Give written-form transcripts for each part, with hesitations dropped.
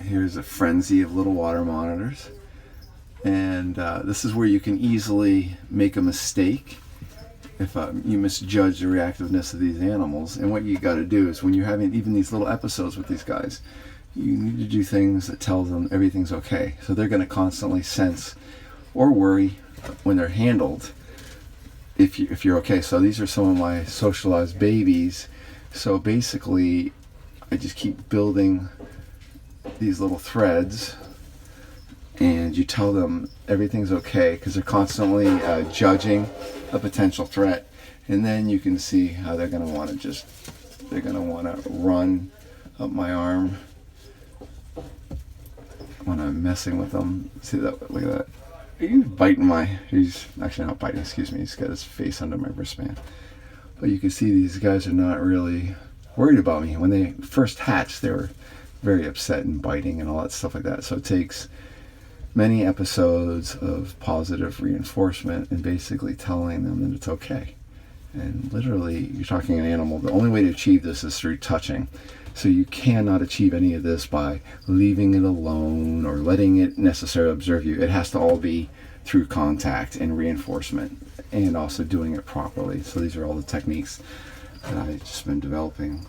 Here's a frenzy of little water monitors. And this is where you can easily make a mistake if you misjudge the reactiveness of these animals. And what you got to do is, when you're having even these little episodes with these guys, you need to do things that tell them everything's okay. So they're going to constantly sense or worry when they're handled if you're okay. So these are some of my socialized babies. So basically, I just keep building these little threads, and you tell them everything's okay because they're constantly judging a potential threat. And then you can see how they're going to want to run up my arm when I'm messing with them. See that? Look at that. He's biting he's actually not biting, excuse me. He's got his face under my wristband. But you can see these guys are not really worried about me. When they first hatched, they were very upset and biting and all that stuff like that. So it takes many episodes of positive reinforcement and basically telling them that it's okay. And literally, you're talking an animal. The only way to achieve this is through touching. So you cannot achieve any of this by leaving it alone or letting it necessarily observe you. It has to all be through contact and reinforcement, and also doing it properly. So these are all the techniques that I've just been developing,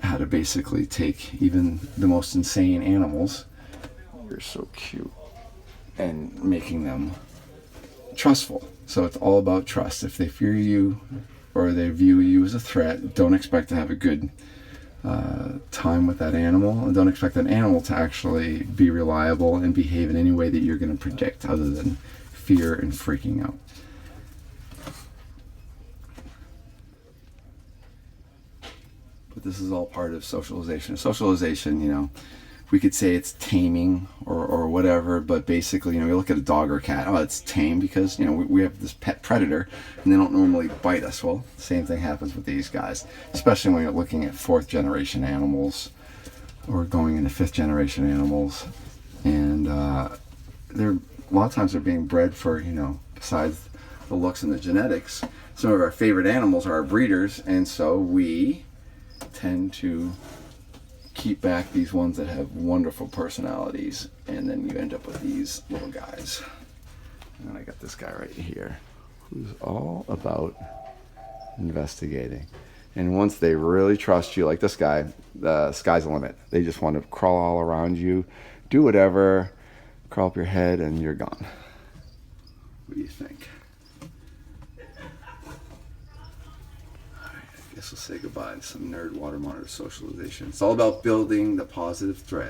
how to basically take even the most insane animals, you're so cute, and making them trustful. So it's all about trust. If they fear you or they view you as a threat, don't expect to have a good time with that animal, and don't expect that animal to actually be reliable and behave in any way that you're going to predict, other than fear and freaking out. But this is all part of socialization. Socialization, you know, we could say it's taming or whatever, but basically, you know, we look at a dog or a cat, oh, it's tame because, you know, we have this pet predator and they don't normally bite us. Well, the same thing happens with these guys, especially when you're looking at 4th generation animals or going into 5th generation animals. And they're, a lot of times they're being bred for, you know, besides the looks and the genetics, some of our favorite animals are our breeders, and so we tend to keep back these ones that have wonderful personalities, and then you end up with these little guys. And I got this guy right here who's all about investigating. And once they really trust you, like this guy, the sky's the limit. They just want to crawl all around you, do whatever, crawl up your head, and you're gone. What do you think? Guess we'll say goodbye to some nerd water monitor socialization. It's all about building the positive thread.